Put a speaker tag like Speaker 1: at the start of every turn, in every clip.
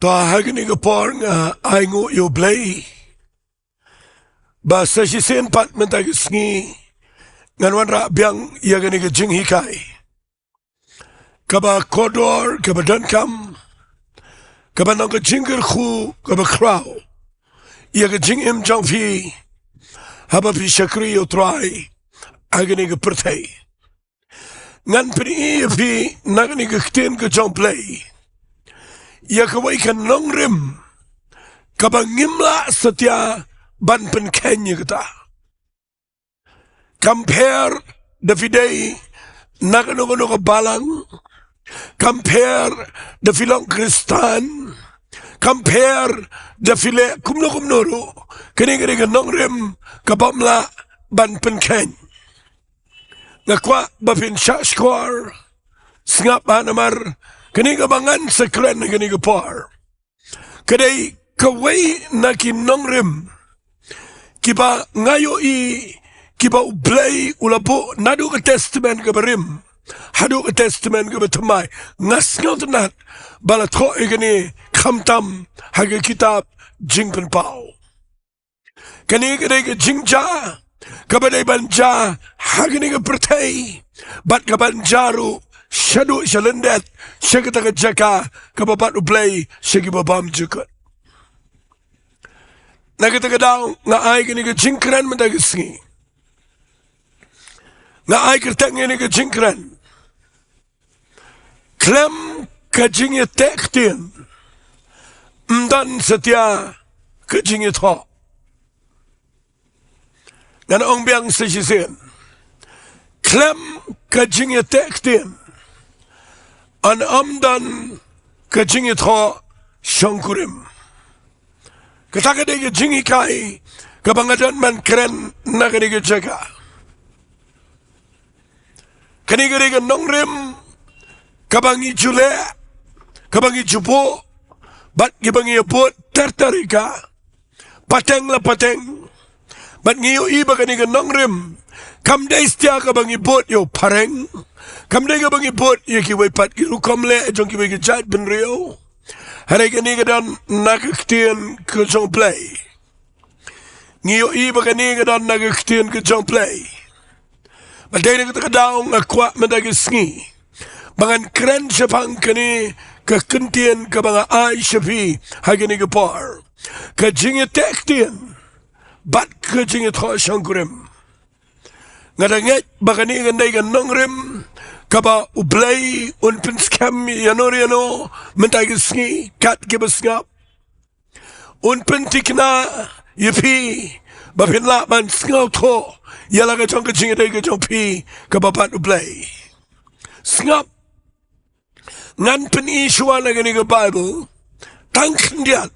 Speaker 1: Ta hangne ke por nga Ktien U Blei. Ba sa sisen pat mentag Sngi ngan wan ra biang ia gani ke Jingiateh. Kaba kodor, kaba donkam, kaba nong ke jingkyrkhu, kaba krau. Ia ke jingim jong fi, haba fi shakri o trai, agani ke pertai. Ngan pini fi nagani ke Ktien U Blei. Ia ke wai ke Nongrim, kaba ngimla setia ban pen Kenya kita. Compare the fidei nagano ke Balang, compare the Shillong Kristan, compare the file kumno kini ke Nongrim kabamla ban pen Kenya. Ngakwa bapin shashkwar sngap anamar kini kabangan sekren kini par. Kadai kawai naki Nongrim kiba ngayo kiba ublei ulapo nadu ke testament ke berim hadu ke testament ke betamai ngasngaw tenat balatko ikani kamtam hage kitab jingpenpau kani kadai ke jingja kabadai banja hagini ke pertai bat ke banjaru syadu syalendet syakita ke Jaka kababat ublei syagi babam jukut nakita ke daw nga ay kini ke jingkran mendag Sngi nga ay kertang ini ke jingkran Khlem ke Jingiateh Ktien mdan setia ke Jingiathoh dan ong biang sesisin Khlem ke Jingiateh Ktien an amdan ke Jingiathoh Shongkurim ketaka de Jingiateh kabangadan man keren nagade ke Jaka kani ke Nongrim kabangi jule kabangi jupo bat gibangi apot tertarika pateng la pateng bat ngiyo iba kani ke Nongrim kamdai stia kabangi bot yo pareng kamdai kabangi bot yo kiwai pat kirukomle jong kiwai kejat benrio hari kani ke dan nak Ktien U Blei ngiyo iba kani ke dan nak Ktien U Blei Madai kita kedaung akwa mendag Sngi. Bangan keren syapang kini ke kentien ke banga ai syafi hagini ke par. Ke Jingiateh Ktien bat ke Jingiathoh Shongkurim. Ngadanget bagani gandai ke Nongrim kaba ublei un penskam yanoriano mendag Sngi kat ke besngap. Un pentikna yepi bapin la man sngau tho yala ke jong ke Jingiateh ke jong pi ke babat ublei sngap ngan pen isua na gani ke Bible tangken diat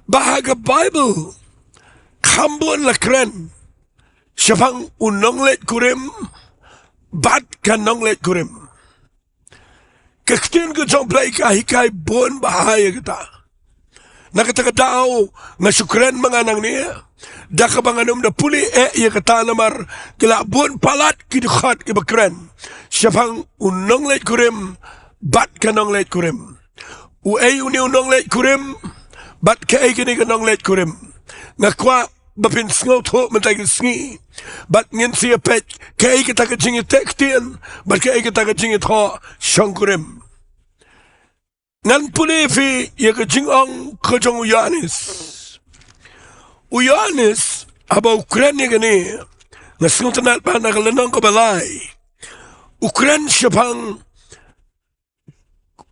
Speaker 1: bahaga Bible kambon la keren syafang unonglet kurim bat kan nonglet kurim ke Ktien U Blei kahikai bon bahaya kita nakatagadaw nga syukran manganang niya daka banganum na puli iya kata namar kilabon palat kidukhat kibakren syafang unonglet kurim bat kanonglet kurim uay uni unonglet kurim bat kay kini kanonglet kurim ngakwa bapin sngaw tho mentag Sngi bat ngin siya pet kay kita ka Jingiateh Ktien bat kay kita ka Jingiathoh Shongkurim ngan puli fi ya ke jingong ke jong Uyanis aba Ukran ya gani ngasung tanat pa nakalanong ko Mawlai Ukran syapang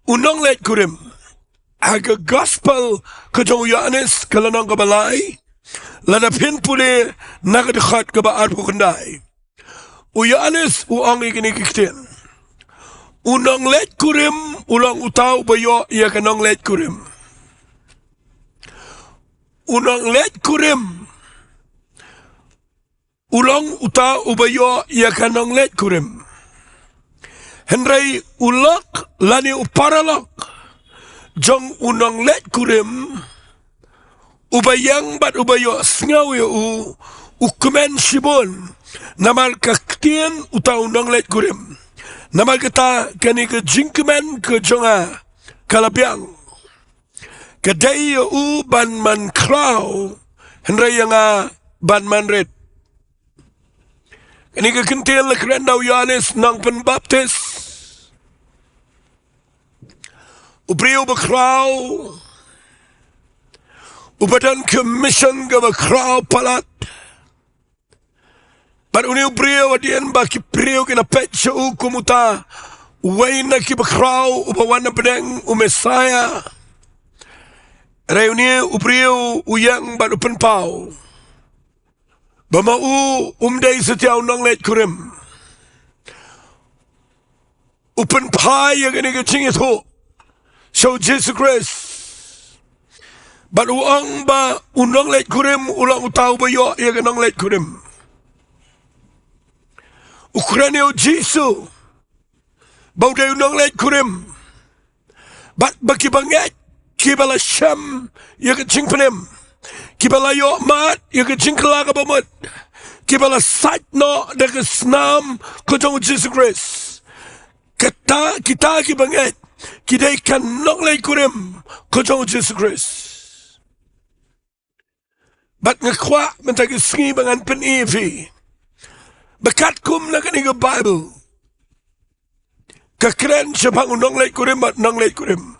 Speaker 1: unonglet kurim aga gospel ke jong Uyanis kalanong ko Mawlai ladapin puli nakadikhat ka ba arpo kandai Uyanis uang igini Ktien unonglet kurim ulang utaw bayo iya kanonglet kurim unonglet kurim ulang utaw bayo iya kanonglet kurim henry ulak lani uparalak jong unonglet kurim ubayang bat ubayo sngaw yo ukumen shibon namal ka Ktien utaw unonglet kurim namal kita kani ke jingmane ke jonga kalabiang Ktien U ban man kraw henry yang ban man red. Ini kekentil kerana Yohanes nang penbaptis. Ubriu bekraw. Ubadan commission ke bekraw palat. But uni ubriu adian baki priu kena petsa u kumuta. Waina ki bekraw ubawana pedeng umesaya. Reuni ubriu uyang bat upen pau. Bamau umday setiaw nonglet kurim. Upen pai yang ini ke Jingiathoh. So Jesus Christ. But uang ba unonglet kurim ulang utau bayo yang nonglet kurim. Ukrania Jesus. Bau day nonglet kurim. But baki banget kibala syam yang ke jingpanem. Kibala yo mat ya ke jingkla ka bamut. Kibala sat no da ke snam ko jong Jesus Christ. Kita ki banget kita kan nonglay kurim ko jong Jesus Christ. Bat ngakwa mentag sngi bangan penifi. Bakat kum na kani ka Bible. Kakren siya pang nonglay kurim at nonglay kurim.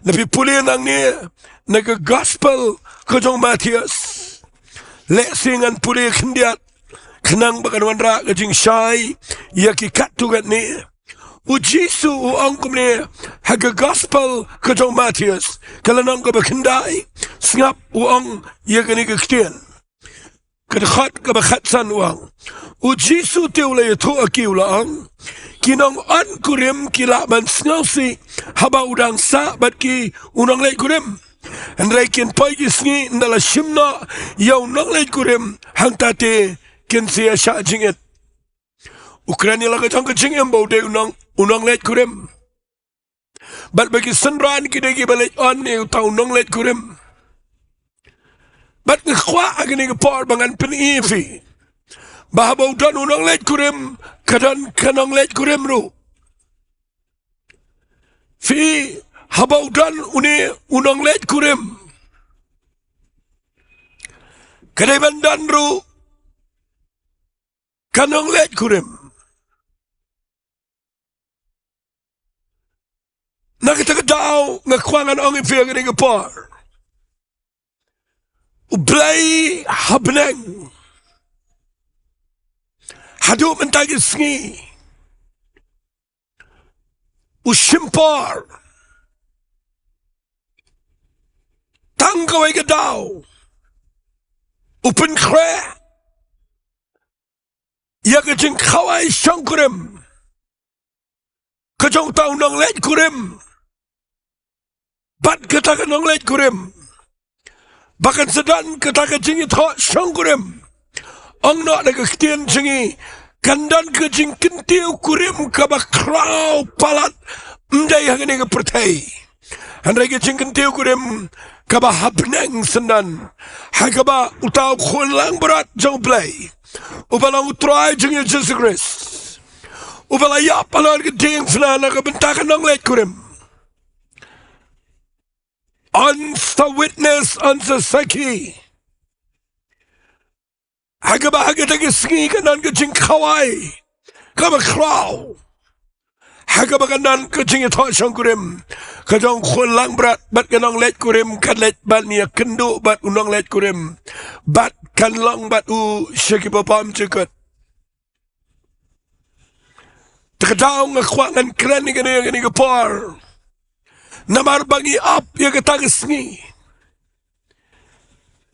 Speaker 1: Napipuli nang niya naga gospel kajong Matthias leksingan puri kendiat kenang bakan wandra kajing syai yaki katugat ni ujisu uangkum ni haga gospel kajong Matthias kalanang ka bakendai sngap uang yakani ka Ktien kadkhat ka bakhatsan uang ujisu teula yato akiulang kinong an kurim kila man snausi haba udang sa bat ki unang lay kurim. Andai kin pagi sngi ndala shimna yaw nonglay kurim hang tate kin siya sya jingit. Ukrania laga jang kajingim bau de unang let kurim. Bat bagi senran kidagi balik on ni utau nonglet kurim. Bat ngkwa agni ngpor bangan penifi. Bahabau dan unang let kurim kadan kanong let kurim ru. Fi habau dan unang let kurim. Kadai bandan ru kanong let kurim. Nakita ngakwangan ang ifiyag ni ngapar. U Blei habneng. Hadu mentagi Sngi. U Shimpar. Tanggaway gadaw. Upen kre. Yakajing kaway Shongkurim. Kajong tao nang let kurim. Bat katakan nang let kurim. Bahkan sedan katakan Jingiathoh Shongkurim. Ang na nagaktian Jingi. Kandan ka jingkyrkhu kurim kaba kraw palat. Mday hangne ka pertay. Handray ka jingkyrkhu kurim kaba habneng sendan. Hagaba utaw lang berat Ktien U Blei. Ubalang utray Jingiasyllok Christ. Ubalaya palar ka ding fnana ka bentakan ng let kurim. On the witness on the Sngi. Hagaba hagatag Sngi kanan ka jingkaway. Kaba kraw. Hagaba kanan ka Jingiathoh Shongkurim. Kajong lang berat bat kanong let kurim kan let bat niya kynduh bat unong let kurim. Bat kanlong bat u Paham cekut. Takadaw nga kwangan kren ni gani kapar. Namarbangi up ya katag Sngi.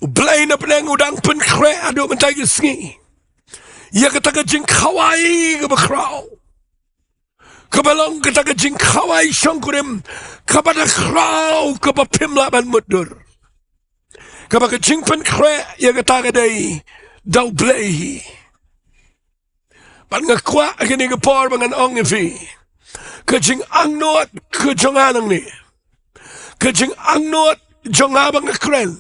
Speaker 1: U Blei na peneng udang pen kre ado mentag Sngi. Ya katag jingkaway kabakraw. Kabalong katag jingkaway Shongkurim. Kabada kraw kabapimla ban mudur. Kabaka jingpen kre ya katag day daw Blei. Pan ngakwa agani kapar bangan ong ifi. Kajing angnot kajonganang ni. Kajing angnot jongabang akren.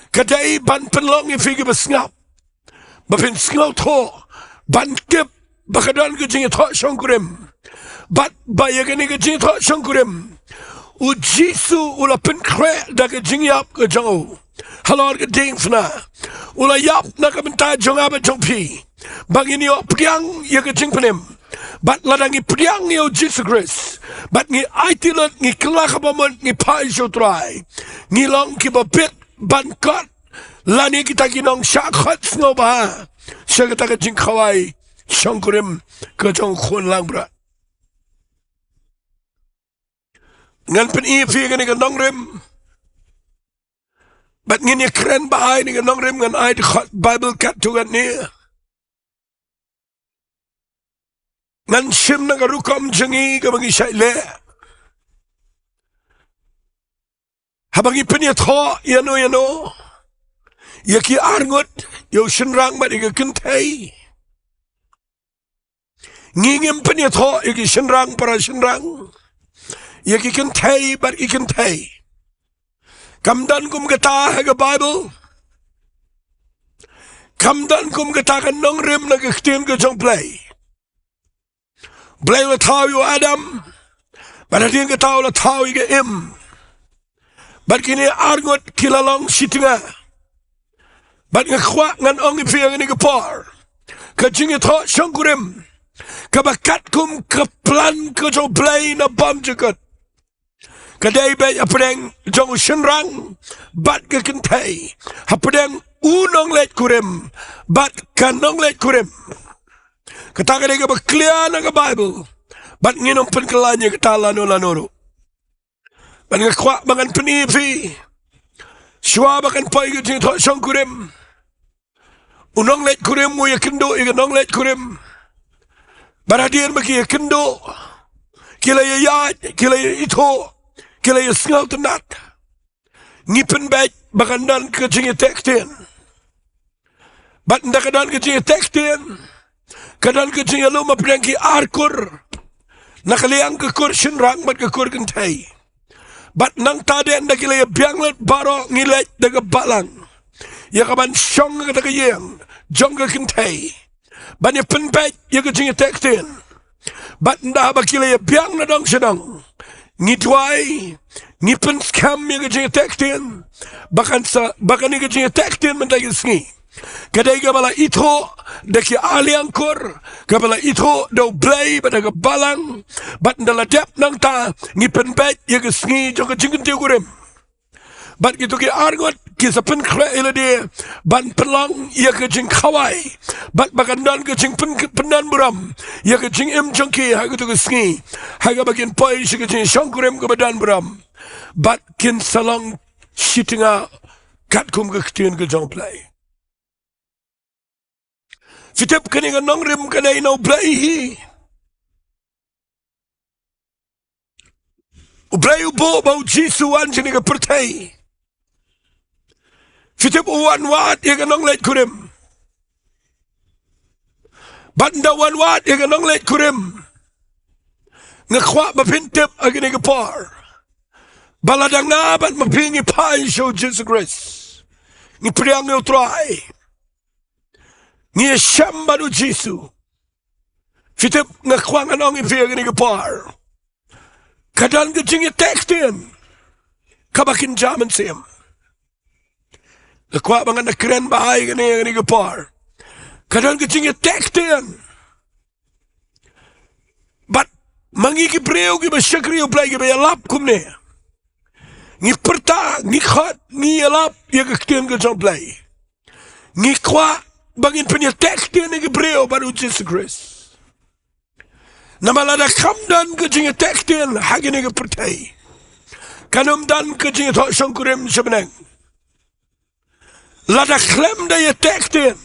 Speaker 1: Kadai ban penlong ifi kibasngap. Bapin snglaw to. Ban kip bakadan ka Jingiathoh Shongkurim. Bat bayagani ka Jingiathoh Shongkurim. u Jisu ula penkre daga jingiap ke jong halor ke ding fna ula yap na ka benta jong aba jong pi bang ini o priang ya ke jing penem bat ladangi priang yo Jesus Christ bat ngi aitilot ngi kelak abamon ngi pai Sohthri ngi long ki bapit ban kot lani kita kinong syakhat sngoba syakata ke jing Jowai Shongkurim ke jong khun lang bra ngan pen fi ngani ka Nongrim bat ngini kren bahai ni ka Nongrim ngan ai khot Bible kat tu kan ni ngan sim na ka rukom jengi ka bangi le habangi Jingiathoh yano yaki arngot yo shinrang bat ka kintai ngingim Jingiathoh yaki shinrang para shinrang yaki kintai bat ikintai kamdan kum kata ha Bible kamdan kum kata ka Nongrim na Ktien U Blei la tau yo Adam bat hadin kata la tau iga bat kini arngot kilalong sitinga bat ngakwa ngan ongi pia ngani par ka Jingiathoh Shongkurim ka bakat kum ka plan ka jo Blei na bam jagat kadai bay apedeng jong shenrang bat ke kentai apedeng unong let kurim bat kanong let kurim kata kadai ka baklian ng Bible bat nginom pen kelanya ketalano lanoro bat ngakwa bangan penipi shwa bakan pai ke Jingiathoh Shongkurim unong let kurim mo ya kynduh nong let kurim baradian baki ya kynduh kila ya yat kila ya ito kila ya sngal tenat ngipen baik bakandan ke Jingiateh bat ndakadan ke Jingiateh kadan ke Jingiaroh mapdangki arkur nakaliang ke kur shinrang bat ke kur kentai bat nang tade ndakila ya bianglet baro ngilet daga Balang ya kaban shong ke daga yang jong ke kentai bat ya pen baik ya ke Jingiateh bat ndah bakila ya biang na dong sedang Jowai ngipen scam ya ke Jingiateh bahkan ni ke Jingiateh mentagi Sngi kadai ka bala ito daki aliangkur ka bala ito do Blei badaga Balang bat ndala dep nang ta ngipen bet ya ke Sngi jong ke Jingiaroh bat gitu ki argot ki sapen kre ila dia ban pelang ya ke Jowai bat bakandan ke pendan buram ya ke jongki ha gitu ke Sngi ha ga bagian poi si ke Shongkurim ke badan buram bat kin salong sitinga katkum ke Ktien U Blei fitep kani ka Nongrim kanai no Blei u Blei u bo bau Jisu anjini ka pertai fitip uwan wat ya ka Nong let kurim bat nda wan wat ya ka Nong let kurim ngakwa mapintip agini ka par baladang na bat mapingi pai show Jesus Christ ngi priang yo try ngi shamba do Jisu fitip ngakwa nganong ipi agini ka par kadan ka Jingiateh kabakin jaman siyam Lekwa bangan na keren bahai gani ka par kadan ka Jingiateh bat mangi ki breu ki basyakri u Blei ki bayalap kumne ngi perta ngi khat ngi yalap ya ka Ktien U Blei ngi kwa bangin Jingiateh ni ki breu baru Jesus Christ namalada kamdan ka Jingiateh hagini ka pertai kanumdan ka Jingiathoh Shongkurim sebenang lada Khlem da ya Ktien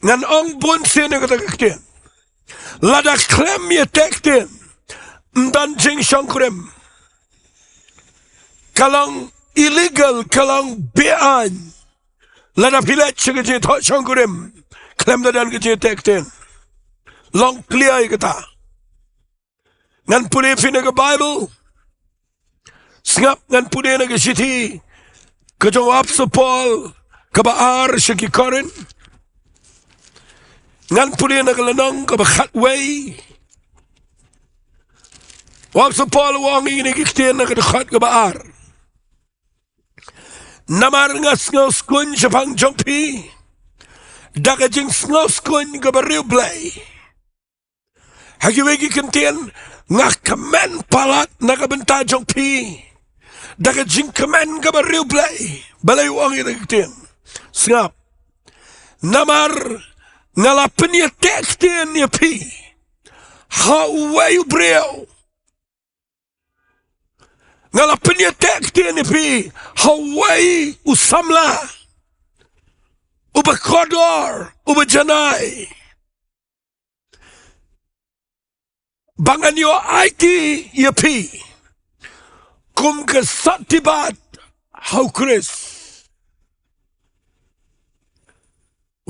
Speaker 1: ngan ong bun sene ka Ktien lada Khlem ya Ktien mdan jing Shongkurim kalang illegal kalang bean lada pilet ka Jingiathoh Shongkurim Khlem da dan ka Jingiateh long clear kata ngan pune fina ka Bible sngap ngan pune na ka city kejawab sepol kebaar syaki korin ngan puli na kalanong kabakhat way Wap sa Paul wang ini Ktien na kadakhat ka baar. Namar nga sngaus kun siya pang jongpi. Daga jing sngaus kun ka ba Ri Blei. Hagiwegi Ktien nga kamen palat na kabenta jongpi. Daga jing kamen ka ba Ri Blei. Balay wang ini Ktien. Sngap. Namar nga lapin niya Ktien niya pi. Haway brio. Ngalapin niya Ktien niya pi. Haway usamla. Uba kodor. Uba janay. Bangan yo aiti ya pi. Kum ke satibat. Hau Chris.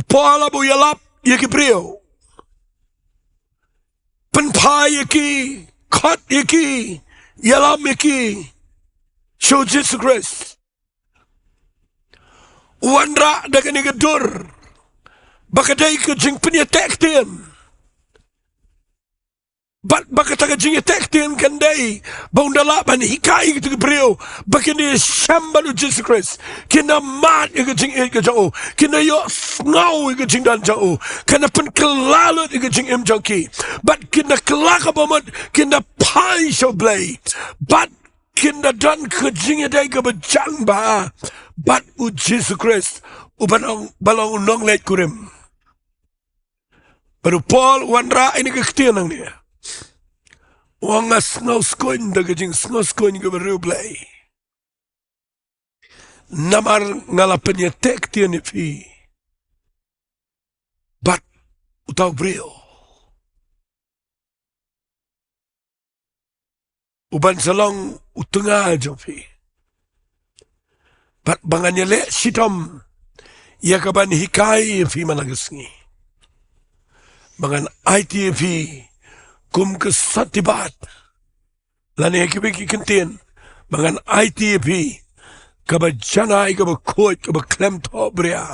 Speaker 1: Upala bu yalap yaki brio. Penpa yaki. Kot yaki. Yalam yaki. Show Jesus Christ. Wanra daga ni gadur. Bakaday ka jing pinyatek din. Baka taga jingiatek din kanday. Baundalaban hikai gitu brio. Baka ni shambalo Jesus Christ. Kina mat ka jing jao. Kina yo ngau ka jing dan jao. Kana pen kelalot ka jing jaki. But kina kelaka bamat. Kina pai show blay. But kina dan ka jingiaday ka bajang ba. But u Jesus Christ. Balang Nongkurim. Baru Paul wanra ini ka Ktien nang niya. Wang asnaus koin daga jing snaus koin ka Ri Blei. Namar ngalapin niya Ktien ni pi. But utaw brio. Uban salong utunga jo pi. But bangan niya le sitom. Ia kaban hikai pi managasngi. Bangan IT pi. Kum ke satibat. Lani hakibiki Ktien. Bangan ITP. Kaba janai, kaba kot, kaba Khlem bria.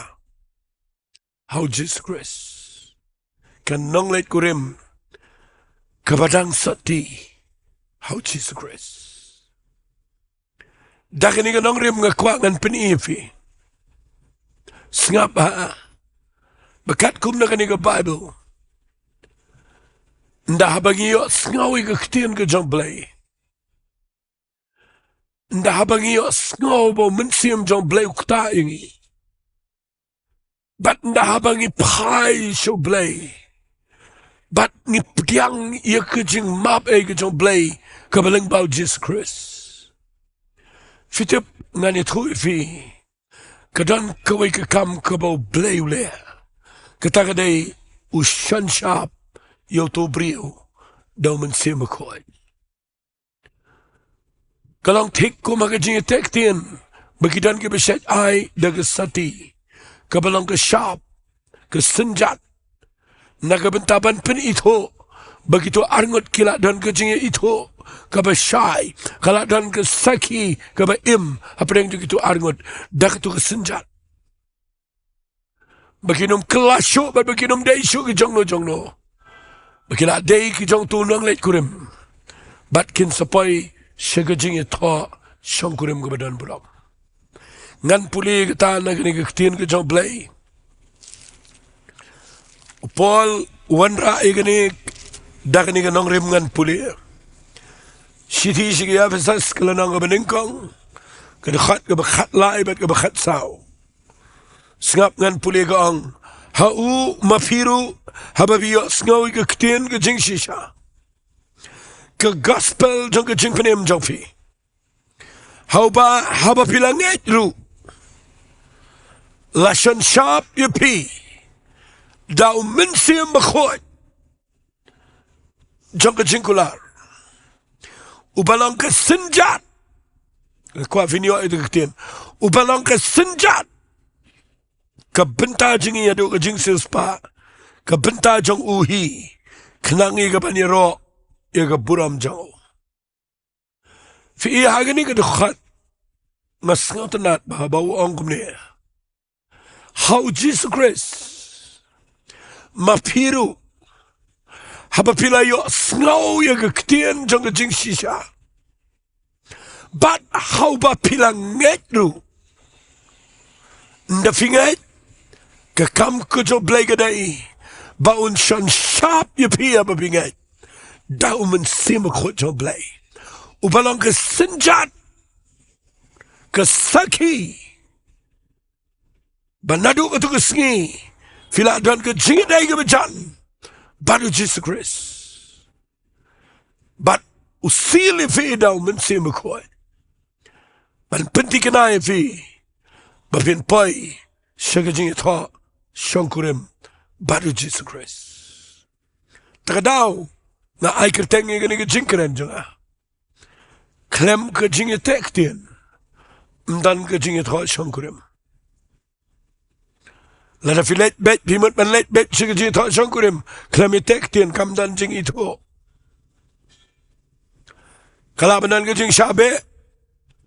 Speaker 1: How Jesus Christ. Kan Nongkurim. Kabadang sati. How Jesus Christ. Dakini ka Nongrim nga kwangan pinipi. Sngap ha. Bakat kum na kaniga Bible. Nda habang iyo sngawi ka Ktien ka Jong Blei. Nda habang iyo sngaw bo mensiam Jong Blei ukta ingi. Bat nda habang ipai show Blei. Bat ni pdiang iya ka jing map ka Jong Blei ka Balang bau Jesus Christ. Fitip ngani thui fi. Kadan kawai ka kam ka bau Blei ule. Katagaday ushan shap. Yo to brio daw man siya makoy. Kalang tik ko magajingiatek din. Bagidan ka beset ay dagasati. Kabalang ka shop. Kasenjat. Nagabentaban pin ito. Bagito arngot kila dan ka jingiaroh. Kabasyay. Kala dan ka saki. Kabaim. Apreng itu arngot. Dakato kasenjat. Baginom kelasyo. Baginom daisyo ka jongno. Bakila day ki jong tunang Nongkurim. Bat kin sapay siya ka Jingiathoh Shongkurim ka badan bulam. Ngan puli kita na Ktien ka Jong Blei. Paul wanra igani dakani ka Nongrim ngan puli. Siti siya pesas kalanang ka baningkong. Kadakhat ka bakhat lai bat ka bakhat sao. Sngap ngan puli ka ang hau mafiru hababiyo sngawi ka Ktien ka jing shisha. Ka gospel jong ka jing panim jong fi. Haba pilangit ru. Lashan shop yu pi. Daw minsim bakot. Jong ka jing kular. Ubalang ka senjat. Kwa vinyo ito ka Ktien. Ubalang ka senjat. Ka Bynta Jingiadoh ka jing silspa. Ka Bynta jong uhi. Knangi ka baniro. Ya ka buram jong. Fi iya hagani ka dukhat. Mas ngatanat bahabaw ang kumniya. How Jesus Christ. Mapiru. haba pila yo snau ya ke ktien jong ke jing shisha but how ba pila nget ru nda finget ke kam ke jo blai ke dai ba un shan sharp ya pia ba pinget da men sim ko jo blai u balang ke senjat ke saki banadu ke tu ke sngi fila dan ke jingiateh ke bejan baru Jesus Christ but usili fi daw men sim ko ban penti kenai fi ba pin pai shaga Jingiathoh Shongkurim baru Jesus Christ takadaw na ay kertengi gani ke jingkeren juga Khlem ke Jingiateh Ktien dan ke Jingiathoh Shongkurim lada filet bet pimut ban let bet shaga Jingiathoh Shongkurim Khlem Ktien kam dan Jingiathoh kalabanan ke jing syabe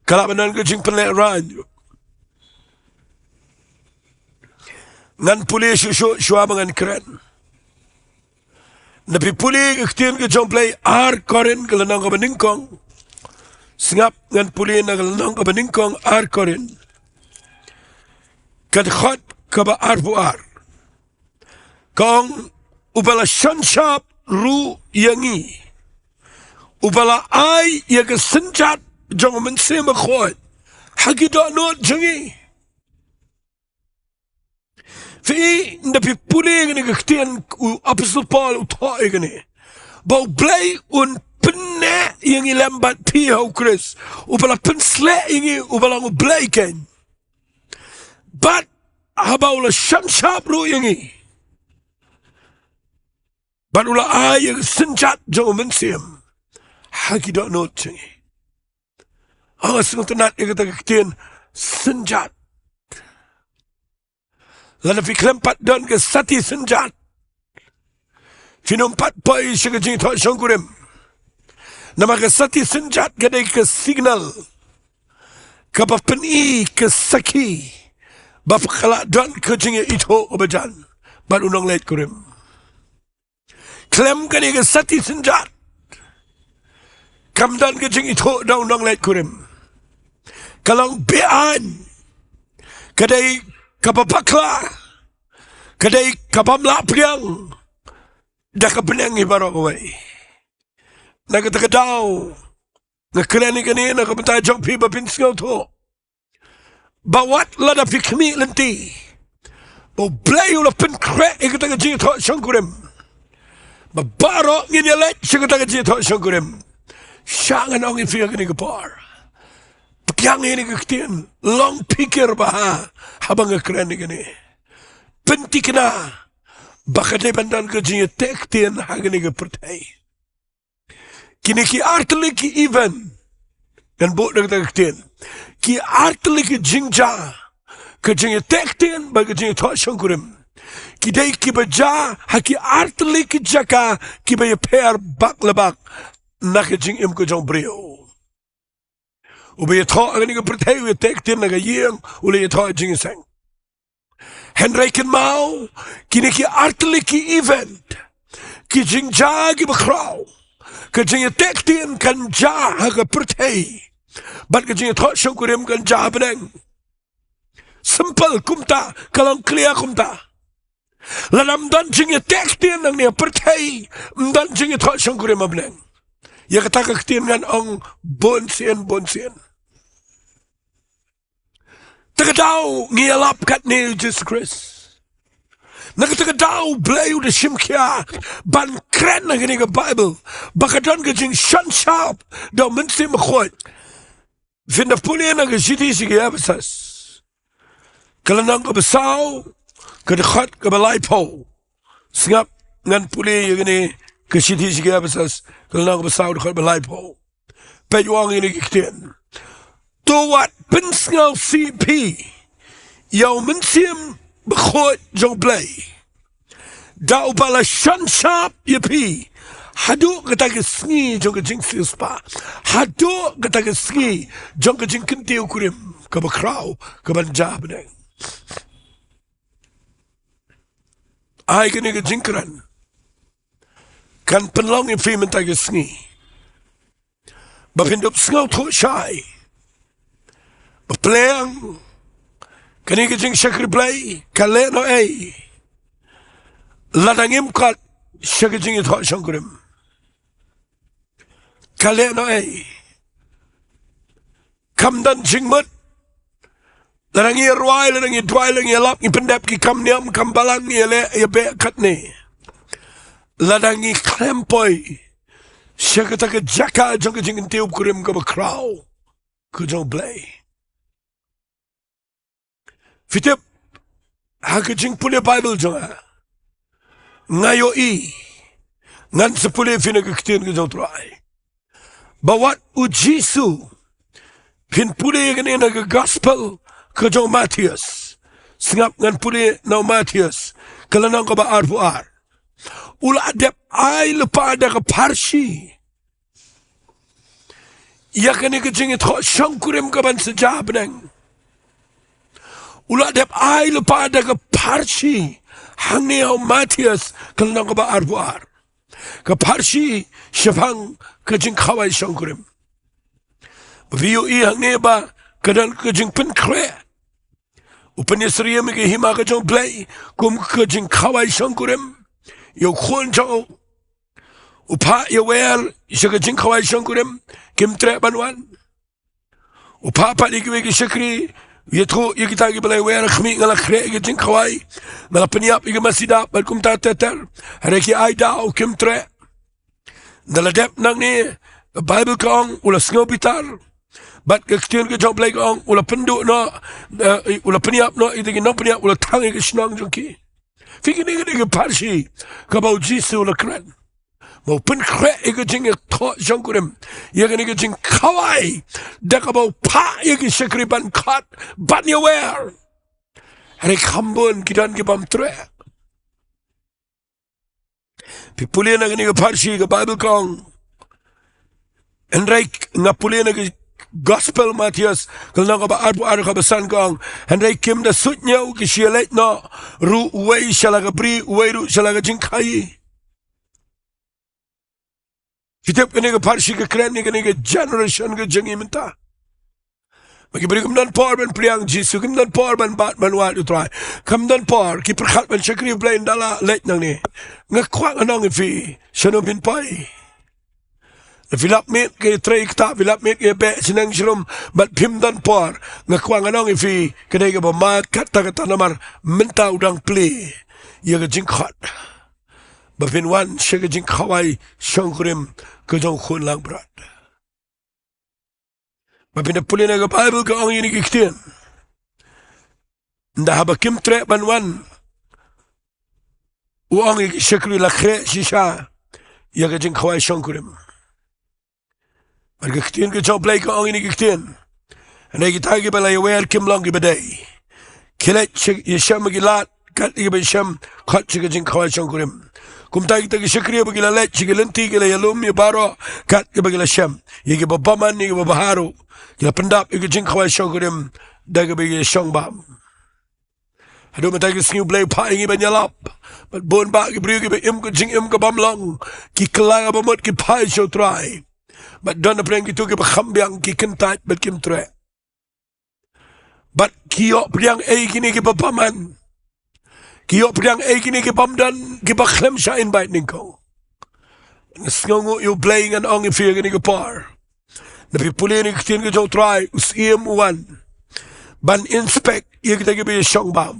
Speaker 1: kalabanan ke jing penleran ngan puli shua mangan keren napi puli ke Ktien ke jomplay ar korin ke lanang ke beningkong singap ngan puli na ke lanang ke beningkong ar korin kad khot kaba ar buar kong ubala shanshap ru yangi ubala ai ya ke senjat jong men sema khot hagido not jangi fi napi puli ngani ke Ktien u Apostle Paul u thoi ngani bau blai un penne yangi lambat pi hau Chris ubala pensle yangi ubala u blai ken but habau la shamshap ru yangi but ula ai ya senjat jong men sem hagido not jangi sing tenat ya kata Ktien senjat lana fi Khlem pat don ke sati senjat finom pat pai shaga Jingiathoh Shongkurim nama ke sati senjat kadai ke signal ke bapeni ke saki bap khala don ke Jingiathoh obajan bat unong let kurim Khlem kadai ke sati senjat kam dan ke Jingiathoh da unong let kurim kalang bean kadai kapapakla kadai kapamla priang dah kepenang ibarat kawai nak kata daw nak kerani kani nak kata jok pi bapin singau tu bawat lada fikmi lenti bau blai ula pen krek kata Jingiathoh Shongkurim babaro ngini let kata Jingiathoh Shongkurim syangan ong ifia kani kepar yang ini ke Ktien long pikir bah habang keren ini penti kena bakade bandan ke Jingiateh Ktien hagani ke pertai kini ki artli ki even dan bot dengan Ktien ki artli ki jingja ke Jingiateh Ktien bagi Jingiathoh Shongkurim ki dai ki baja haki artli ki Jaka ki bay per bak lebak nak jingim ke jong brio Ubayathoh agani ke pertai Jingiateh Ktien naga yeng ulayathoh jingisang Henryken mau kini ki artli ki event ki jingja ki bakraw ke Jingiateh Ktien kan ja haga pertai bat ke Jingiathoh Shongkurim kan ja beneng simple kumta kalang clear kumta lanam dan Jingiateh Ktien nang ni pertai dan Jingiathoh Shongkurim beneng ya kata ke Ktien kan ong bonsian takadaw ngiyalap kat ni Jesus Christ nakatagadaw blay u de shimkia ban kren na gani ka Bible bakadon ka jing shan sharp daw minsi makhot vinda puli na ka jiti sige abasas kalanang ka basaw ka dekhat ka balay po singap ngan puli yung gani ka jiti sige abasas kalanang ka basaw dekhat balay po payuang ini Ktien Towat pensngal CP Yau mensim Bekhot jong blai Dau bala shan sharp Yapi Hadu kata ke Sngi jong ke jing sispa Hadu kata ke Sngi jong ke jing kynduh kurim Kabakraw Kabanja beneng Ay kini ke jingkran kan penlong in film tag Sngi bapindup Sngi tho shai bapleng kani ke Shongkurim Blei kale no ei ladangim kat Jingiathoh Shongkurim kale no ei kamdan jingmane Larangi Ri-Bhoi, larangi Jowai, larangi lap, ni pendap ki kam niam, kam Balang ni ele, ya be katne. Larangi Khlem Shakata ke Jaka, Jaka Jingiateh Kurim kaba kraw, Ktien U Blei. Fitip, haka jing pule Bible jonga. Ngayo ngan sepule fina ke Ktien ke Jowai. Bawat ujisu, pin pule ke nena ke gospel, Kejong Matius, sengap ngan puli nau Matius, kelenang kaba ar. Ula adep ai lepa ada ke parsi. Ya kini ke Jingiathoh Shongkurim kaban sejah benang. Ula adep ai lepa ada ke parsi. Hangne au Matius, kelenang kaba ar. Ke parsi syafang ke Jingkawai Shongkurim. Beriu hangne ba kadang ke jingkyrkhu. Upanya Sriya ke hima ke Ktien U Blei, kum ke Jingkawai Shongkurim, yo khun jauh. Upa yo wer, isa ke Jingkawai Shongkurim, kim tre banwan. Upa pa di ke Sohthri, yatho yo kita ke balai wer khmi ngala kre ke Jingkawai, ngala peniap ke masidap, bal kum ta teter, hareki ai dau kim tre. Daladep nang ni, Bible kong, ula Sngi bitar, Bat ke Ktien ke Ktien U Blei kong ula penduk no ula peniap no itu ke no peniap ula tangi ke Shillong jongki. Fikir ni ke parsi kabau jisu ula keren. Mau pen kre ke Jingiathoh Shongkurim. Ya ke jingkawai dak kabau pa ya ke sekriban kat ban ya wer. Hari kambun kidan ke bam tre. Pipuli na ke parsi ke Bible kong. Enraik ngapuli na ke Gospel Matius, kalau nak apa kebesan kong, hendak kim dah sutnya ke sialet no, Ri-Bhoi syalaga beri, Ri-Bhoi syalaga jingkai. Kita kena ke parsi ke keren ni kena ke generation ke Bynta. Bagi beri kemudian por ban priang Jisu, kemudian por ban bat ban wat utrai, kemudian por ki perkhat ban Shongkurim Blei dala let nang ni, ngakwak anong ifi, sano Ri-Bhoi. Vilap mit ke tray kita vilap mit ke be sinang shrum bat phim dan por ngakwang anong ifi kedai ke ba kata namar menta udang play ya ke jingkhat bapin wan she ke Jingkawai Shongkurim ke jong khun lang brat bapin pulina ke Bible ke ong ini ke Ktien ndah ba kim tre ban wan uang ke shekri la kre shisha ya ke Jingkawai Shongkurim. Marga Ktien ke Ktien U Blei ke ong ini ke Ktien. Andai kita ke balai wer kim long ke badai. Kilat yesham gilat kat ke bisham khat ke Jingkawai Shongkurim. Kum ta kita ke shekri bagi lalet ke lenti ke yalum ya baro kat ke bagi sham. Ye ke babaman ye ke babaharu. Ya pendap ke Jingkawai Shongkurim da ke bagi shongbam. Aduh mata ke Sngi Blei pa ingi banyalap. Bat bon ba ke beriu ke im ke jing im ke bamlong. Ki kelang abamut ke pa Sohthri. But don't bring itu ke bakhambiang ki kentat bat kim tre. But kiok priang kini ke papaman. Kiok priang kini ke pamdan ke Khlem shain bait ningko. Sngi U Blei ngan ong ifi kini ke par. Napi puli ni Ktien ke Sohthri usiem uwan. Ban inspect ye kita ke be shongbam.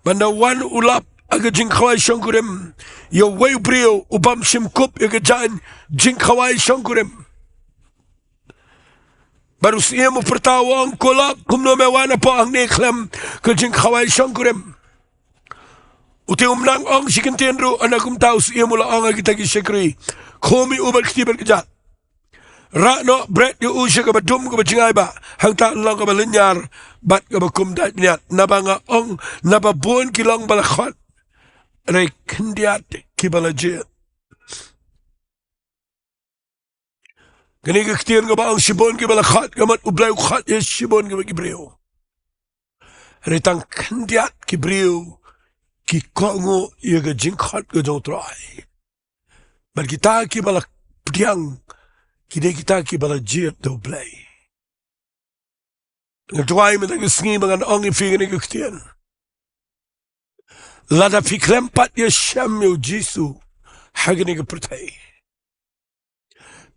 Speaker 1: Banda wan ulap aga Jingkawai Shongkurim yo way brio ubam simkup aga Jingkawai Shongkurim baru siya mo pertawang kolak kumno mewana po hangne Khlem ke Jingkawai Shongkurim uti umnang ong sikintin ru anakum tau siya mula ong kita kisikri komi ubat kitibal kejat Rakno bread yo usya ka badum ka bajingay ba hang ta lang ka balinyar bat ka bakum dat niat nabanga ong nababun kilang balakhat Rai Jingiateh kibalaje. Kani ke Ktien ka ba ang sibon kibalakhat kamat U Blei khat yes sibon kibriu. Rai tang Jingiateh kibriu ki kongo ye ke jingkhat ke Sohthri. But kita ki bala pediang, kita ki bala Jingiateh U Blei. Jowai matang Sngi mangan ongi fingani Ktien. Lada fi Khlem pat ya Shem yo Jisu hagani ke pertai.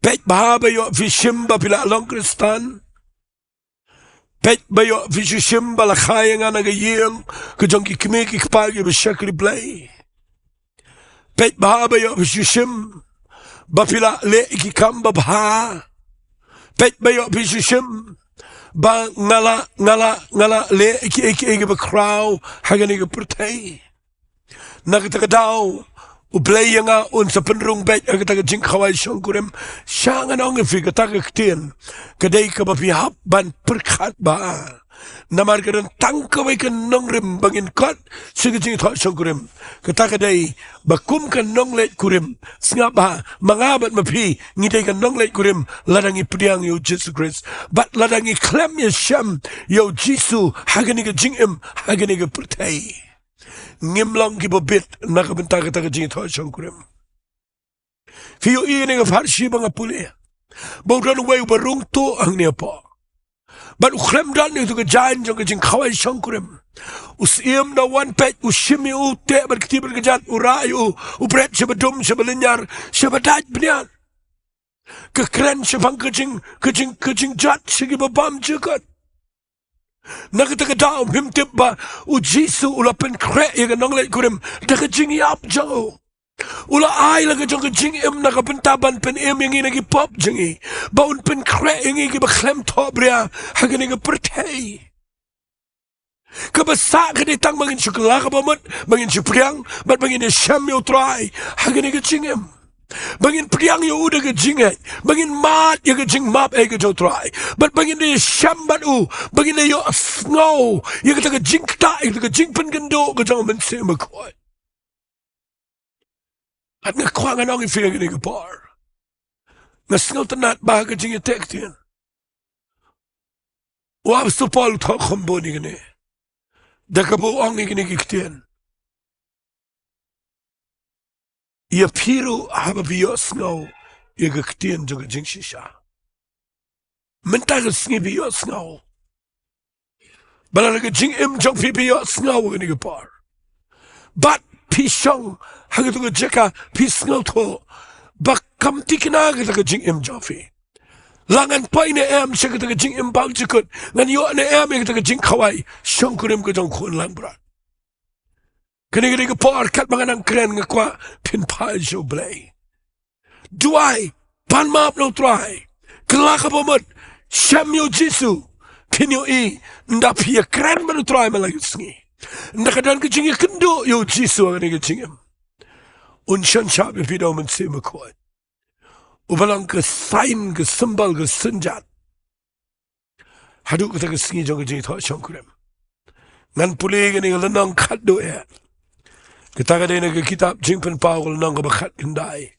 Speaker 1: Pet bahaba yo fi Shimba pila long Kristan. Pet bayo fi Shimba la khayang ana ga yeng ke jongki kmeki kpagi be Shakri Blei. Pet bahaba yo fi Shim ba pila le ki kamba bha. Pet bayo fi Shim ba ngala le ki ba crow hagani ke pertai. Nagtagadaw U Blei nga un sa penrung bet agataga jingkawai Shongkurim syangan onge fi kataga Ktien kadai ka bapihap ban perkat ba namar kadan tangkawai ka Nonglum bangin kot sige Jingiathoh Shongkurim kataga dai bakum ka Nonglet kurim snga ba mangabat mapi ngidai ka Nonglet kurim ladangi pediang yo Jesus Christ bat ladangi Khlem ya Shem yo Jisu hagani ka jingim hagani ka pertai ngimlang ki bobit nakabenta kataga Jingiathoh Shongkurim. Fiyo ini nga farsi mga puli. Baudan way barung to ang niya po. But Khlem dan itu ka jain jong ka jingkawai Shongkurim. Usiem na one pet ushimi u te berketibar kejat urayu upret sebedum sebelinyar sebedat bnian. Kekeren sebang kejing jat segi babam jekat. Nakatagadaw himtip ba u Jisu ula pen kre ya Nonglet kurim daga jingiap jao ula ay laga jong jingim nakapentaban pen yang nagi pop jingi baun pen kre yang ba Khlem tobria hagani ga pertai kabasa ka ditang mangin syukla ka bamot mangin syupriang bat mangin Shem yo try hagani ga jingim bangin priang yo udah ke jingat bangin mat ya ke jing map ke jo try but bangin de shambat u bangin de yo snow ya ke jingta ya ke jing pen kynduh ke jong men se ma ko at nga kwang anong ifing ni ke par nga snow tanat ba ke Jingiateh Ktien wa so pol tho khombo ni ne da ka bo ong ni Ktien ia piru haba bios ngau ia ke Ktien juga jingshisha mentah Sngi bios ngau bala ke jingim jong pi bios ngau ni ke par bat pisong haga tu ke Jaka pisngau tho bak kam tikna ke jingim jofi langan pai ne em se ke jingim bang jikut ngan yo ne em ke jingkawai Shongkurim ke jong khun lang brat kini ke par kat manganang keren ngakwa pinpa U Blei. Jowai pan map no try. Kelaka bomot Shem yo Jisu pinyo I ndapia keren manu try malagi Sngi. Ndakadan ke jingi kynduh yo Jisu ani ke jingim. Unshan shab pido men se makot. Balang ke sign ke symbol ke senjat. Haduk ke Sngi jong ke Jingiathoh Shongkurim. Ngan puli ke ni lenong kadu ya. Kita kada na kitab jingpen paul nang kabakat kandai.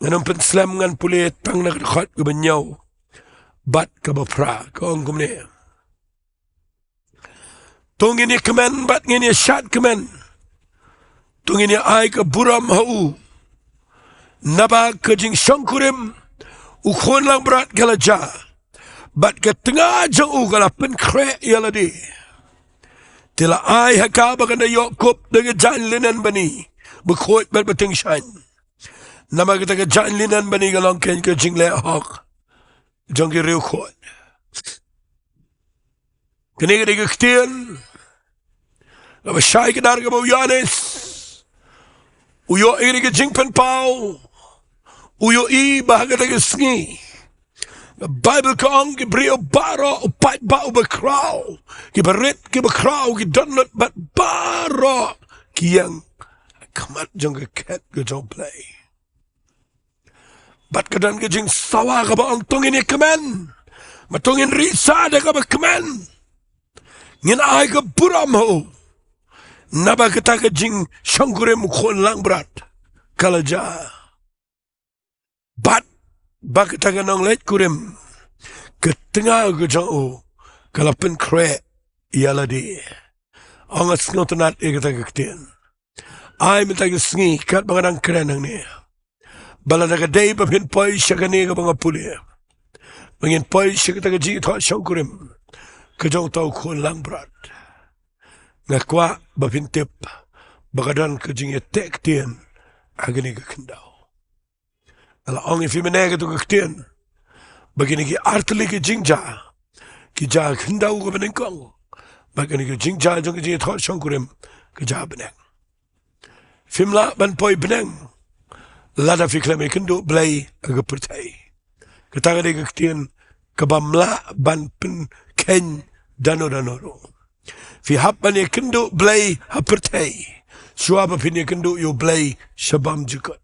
Speaker 1: Nganong penslam ngan puli tang na khat ke banyaw. Bat ka bapra ka ong kumne. Tung ini kemen bat ngini syat kemen. Tung ini ay ka buram hau. Naba ka jing Shongkurim ukhon lang berat galaja. Bat ka tengah jauh kala pen kre yaladi. Tila ay hakaba ka na Yokop na gajan linan bani. Bukot bat bating syan. Nama kita gajan linan bani galong ken ka Jingiaroh. Jongki riukot. Kini ka Ktien. Nabasyay ka dar ka mawyanes. Uyo ini ka jingpen pao. Uyo I bahaga taga Sngi. Bible ka ang gibriyo baro upat ba ubakraw gibarit gibakraw gidonlot bat baro kiyang kamat jong ket go jong play bat kadan gajing sawa ka ba ang tungin ni kemen matungin risa da ka ba kemen ngin ay ka buram ho naba kita gajing Shongkurim khon lang brat kalaja bat bak taga Nonglet kurim ketengah ke jauh kalapen kre yaladi angat snotanat e kata Ktien ay minta Sngi kat bangadang keren ang ni baladaga day babin poi shagani ga mga puli mangin poi shagataga Jingiathoh Shongkurim kajong tau khun lang brat ngakwa babin tip bagadan ka Jingiateh Ktien agani ga kynduh ala ong ifimene ga tu Ktien bagini ki artli ki jingja ki ja kynduh ga benengkong bagini ki jingja jong Jingiathoh Shongkurim ka ja beneng fimla ban poi beneng lada fi Khlem Ktyien U Blei aga pertai kataga de Ktien kabamla ban pen ken danoro fi habban Ktien U Blei hapertai suaba pin Ktien U Blei shabam jukot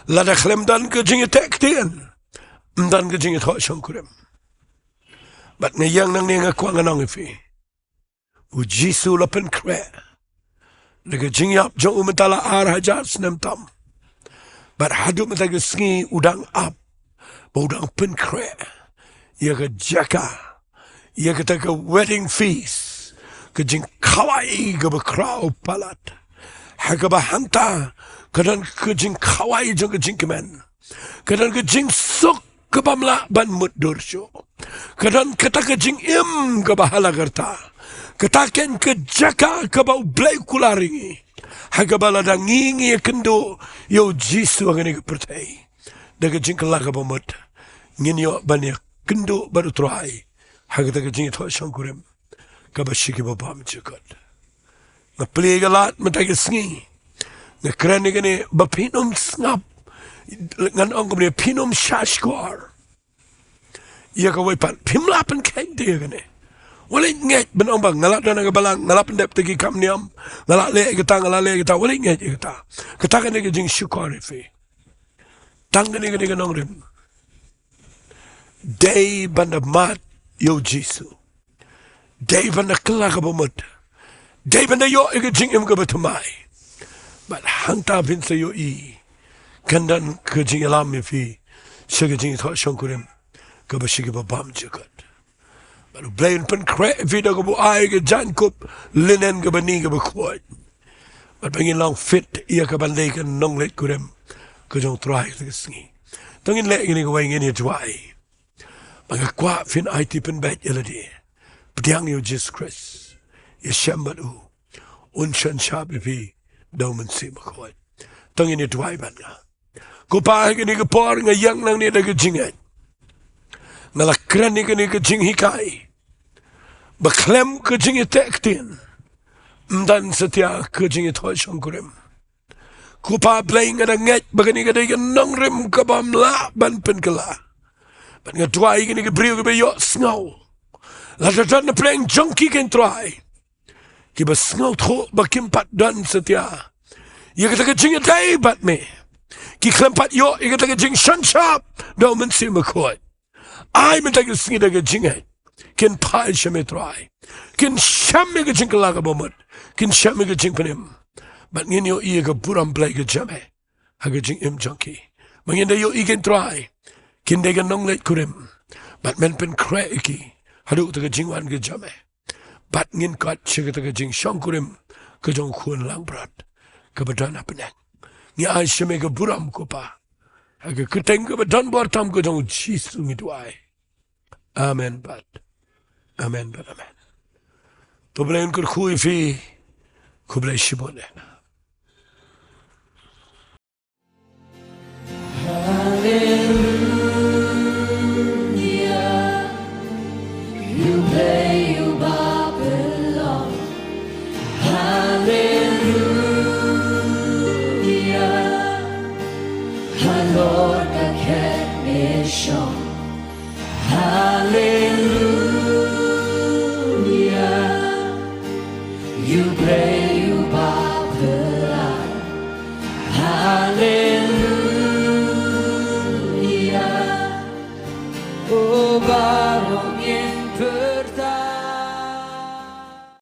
Speaker 1: lada Khlem dan ke Jingiateh Ktien dan ke Jingiathoh Shongkurim bat ngayang nang ninga kwang anong fi ujisu lapen kre lega jingyap jong umentala ar hajar senem tam but hadu mataga Sngi udang up udang pen kre ya ke Jaka ya ke taka wedding feast ke jing kawai ke bekrau palat haga bahanta kadan ke jing kawai jong ke jingmane kadan ke jing sok ke bamla ban mut dorsyo kadan kata ke jing im ke bahala gerta kataken ke Jaka ke bau Blei kularingi haga balada ngingi kynduh yo jisu ngani ke pertai daga jingkala ke bamut ngini yo banya kynduh baru trai haga daga Jingiathoh Shongkurim ke bashiki babam jukot na plegalat mataga Sngi na krani gani bapinum snap ngan ong gani pinum shashkor iya ka waipan pimlapan keng dia gani walay nget benong bang ngalap dan aga Balang ngalap ndep tegi kam niam ngalap le kita ngalap le kita walay nget kita katakan ni jing syukor fi tangan ni ga nongrim day banda mat yo jisu day banda kala ka bamut day banda yo ga jing im ga batumai but hanta bin sa yo I kandan ka jing alam fi shiga Jingiathoh Shongkurim ka bashigi babam jukot baru blain pen kre video ke bu ai ke jankup linen ke bani ke berkuat bat pengin long fit ia ke bandai ke nonglet kurem ke jong try ke Sngi tengin le ini ke wang ini Jowai bang kwa fin IT pen bet eladi pediang yo Jesus Christ ya shambat u unshan shab bi daumen si berkuat tengin ini Jowai ban ga ko pa ke ni ke por ngayang nang ni ke jingat nalakran ni ke jinghikai Khlem ke Jingiateh Ktien dan setia ke Jingiathoh Shongkurim kupa Blei ngada nget bagani ngada nongrim ke bamla ban pen kala ban ngadwai gini ke brio ke beyo snau la dan na pleng junkie ken try ki ba snau tho ba kimpat dan setia ya kata ke Jingiateh bat me ki Khlem pat yo ya kata ke jing shan sharp do men si makot ai men ta ke Sngi daga jingat kin pai shame try kin shame ke jingkala ka bomot kin shame ke jingpanim but ngin yo I ke buram Blei ke jame haga jing im junkie mangin da yo I ken try kin de ke nonglet kurim but men pen kre ki hadu ta ke jingwan ke jame but ngin kat chike ta ke jing Shongkurim ke jong khun lang brat ke badana penang ni ai shame ke buram ko pa haga keteng ke donbor tam ke jong jisu Jingduwai amen but amen but amen to Blei kyrkhu fi kublai shibone
Speaker 2: Hallelujah you Blei you Babylon Hallelujah our Lord the Ken is shown